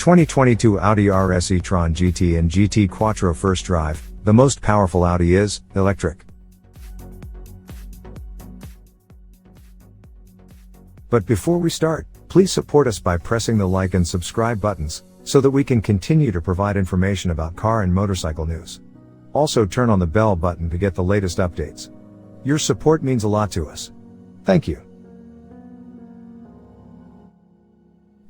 2022 Audi RS E-Tron GT and GT Quattro first drive, the most powerful Audi is electric. But before we start, please support us by pressing the like and subscribe buttons, so that we can continue to provide information about car and motorcycle news. Also turn on the bell button to get the latest updates. Your support means a lot to us. Thank you.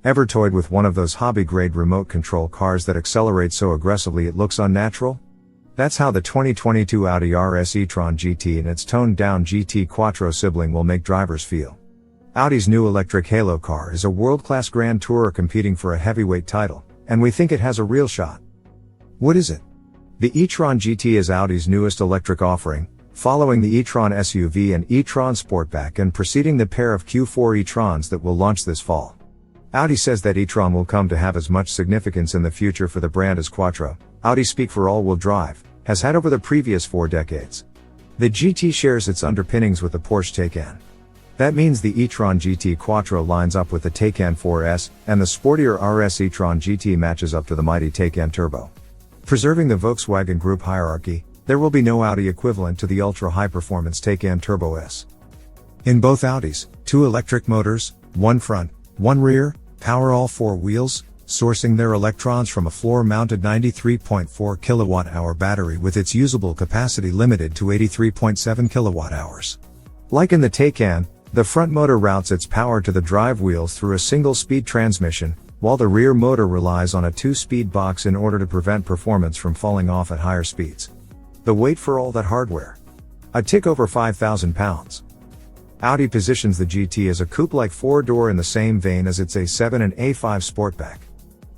Ever toyed with one of those hobby-grade remote control cars that accelerate so aggressively it looks unnatural? That's how the 2022 Audi RS E-Tron GT and its toned-down GT Quattro sibling will make drivers feel. Audi's new electric halo car is a world-class grand tourer competing for a heavyweight title, and we think it has a real shot. What is it? The E-Tron GT is Audi's newest electric offering, following the E-Tron SUV and E-Tron Sportback and preceding the pair of Q4 E-Trons that will launch this fall. Audi says that E-Tron will come to have as much significance in the future for the brand as Quattro, Audi-speak for all-wheel drive, has had over the previous 4 decades. The GT shares its underpinnings with the Porsche Taycan. That means the E-Tron GT Quattro lines up with the Taycan 4S, and the sportier RS E-Tron GT matches up to the mighty Taycan Turbo. Preserving the Volkswagen Group hierarchy, there will be no Audi equivalent to the ultra-high-performance Taycan Turbo S. In both Audis, 2 electric motors, 1 front, 1 rear, power all 4 wheels, sourcing their electrons from a floor-mounted 93.4 kWh battery with its usable capacity limited to 83.7 kWh. Like in the Taycan, the front motor routes its power to the drive wheels through a single-speed transmission, while the rear motor relies on a 2-speed box in order to prevent performance from falling off at higher speeds. The weight for all that hardware? A tick over 5,000 pounds. Audi positions the GT as a coupe-like 4-door in the same vein as its A7 and A5 Sportback.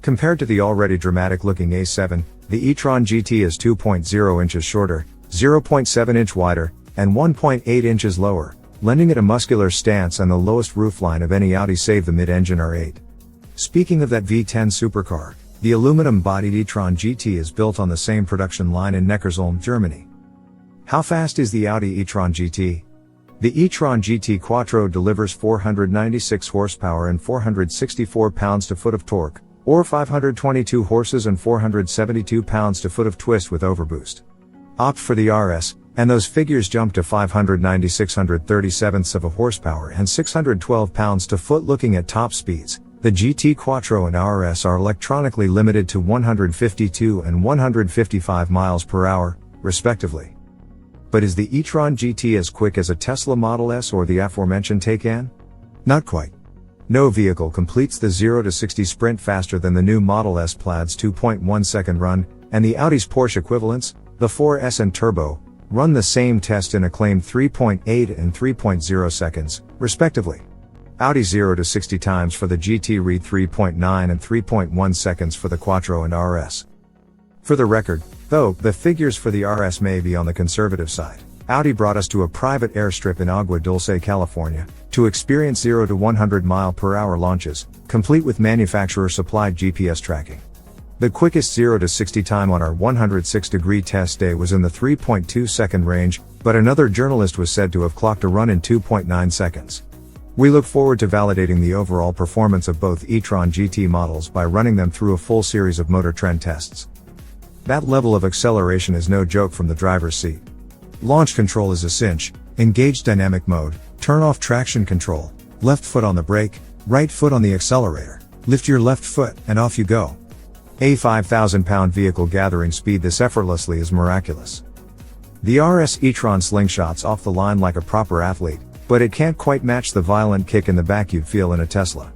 Compared to the already dramatic-looking A7, the E-Tron GT is 2.0 inches shorter, 0.7 inch wider, and 1.8 inches lower, lending it a muscular stance and the lowest roofline of any Audi save the mid-engine R8. Speaking of that V10 supercar, the aluminum-bodied E-Tron GT is built on the same production line in Neckarsulm, Germany. How fast is the Audi E-Tron GT? The E-Tron GT Quattro delivers 496 horsepower and 464 pounds-to-foot of torque, or 522 horses and 472 pounds-to-foot of twist with overboost. Opt for the RS, and those figures jump to 590-637ths of a horsepower and 612 pounds-to-foot. Looking at top speeds, the GT Quattro and RS are electronically limited to 152 and 155 miles per hour, respectively. But is the E-Tron GT as quick as a Tesla Model S or the aforementioned Taycan? Not quite. No vehicle completes the 0 to 60 sprint faster than the new Model S Plaid's 2.1 second run, and the Audi's Porsche equivalents, the 4S and Turbo, run the same test in a claimed 3.8 and 3.0 seconds, respectively. Audi 0 to 60 times for the GT read 3.9 and 3.1 seconds for the Quattro and RS. For the record, though, the figures for the RS may be on the conservative side. Audi brought us to a private airstrip in Agua Dulce, California, to experience 0 to 100 mile/hour launches, complete with manufacturer-supplied GPS tracking. The quickest 0 to 60 time on our 106-degree test day was in the 3.2 second range, but another journalist was said to have clocked a run in 2.9 seconds. We look forward to validating the overall performance of both E-Tron GT models by running them through a full series of motor trend tests. That level of acceleration is no joke from the driver's seat. Launch control is a cinch, engage dynamic mode, turn off traction control, left foot on the brake, right foot on the accelerator, lift your left foot, and off you go. A 5,000-pound vehicle gathering speed this effortlessly is miraculous. The RS E-Tron slingshots off the line like a proper athlete, but it can't quite match the violent kick in the back you'd feel in a Tesla.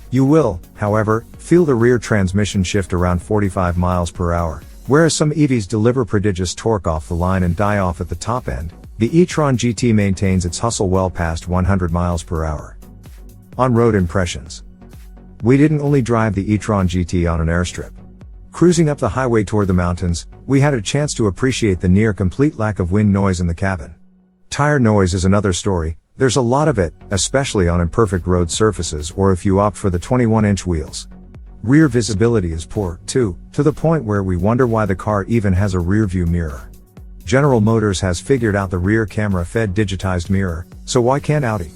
You will, however, feel the rear transmission shift around 45 miles per hour. Whereas some EVs deliver prodigious torque off the line and die off at the top end, the E-Tron GT maintains its hustle well past 100 miles per hour. On-road impressions. We didn't only drive the E-Tron GT on an airstrip. Cruising up the highway toward the mountains, we had a chance to appreciate the near-complete lack of wind noise in the cabin. Tire noise is another story. There's a lot of it, especially on imperfect road surfaces or if you opt for the 21-inch wheels. Rear visibility is poor, too, to the point where we wonder why the car even has a rear-view mirror. General Motors has figured out the rear camera-fed digitized mirror, so why can't Audi?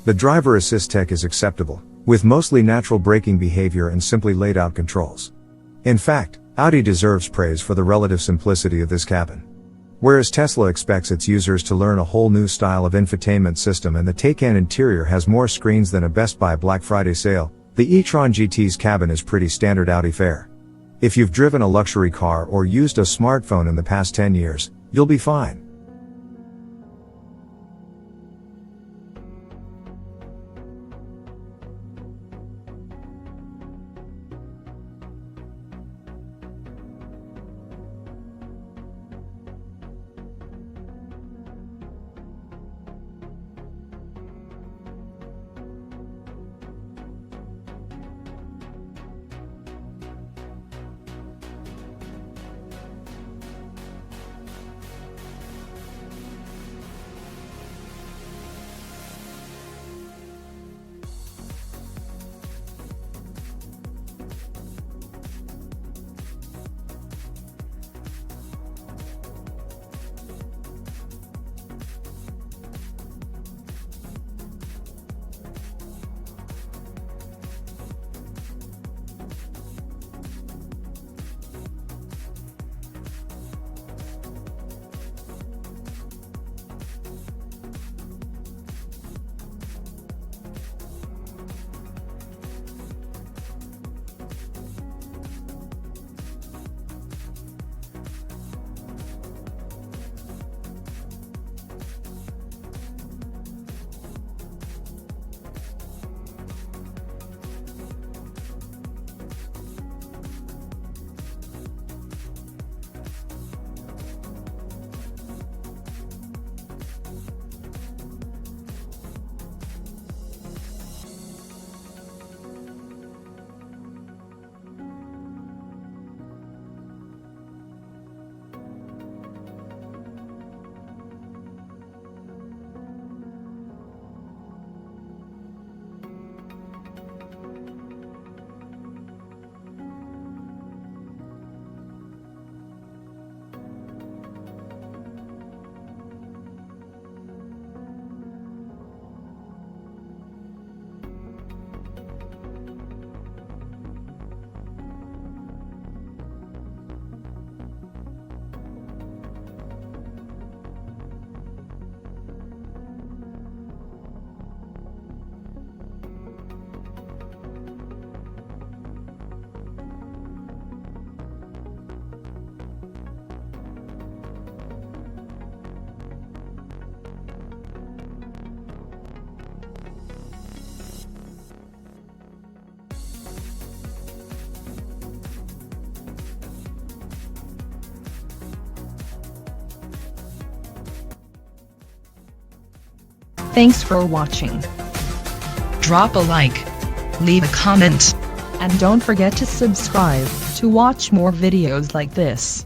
The driver assist tech is acceptable, with mostly natural braking behavior and simply laid out controls. In fact, Audi deserves praise for the relative simplicity of this cabin. Whereas Tesla expects its users to learn a whole new style of infotainment system and the Taycan interior has more screens than a Best Buy Black Friday sale, the E-Tron GT's cabin is pretty standard Audi fare. If you've driven a luxury car or used a smartphone in the past 10 years, you'll be fine. Thanks for watching. Drop a like, leave a comment, and don't forget to subscribe to watch more videos like this.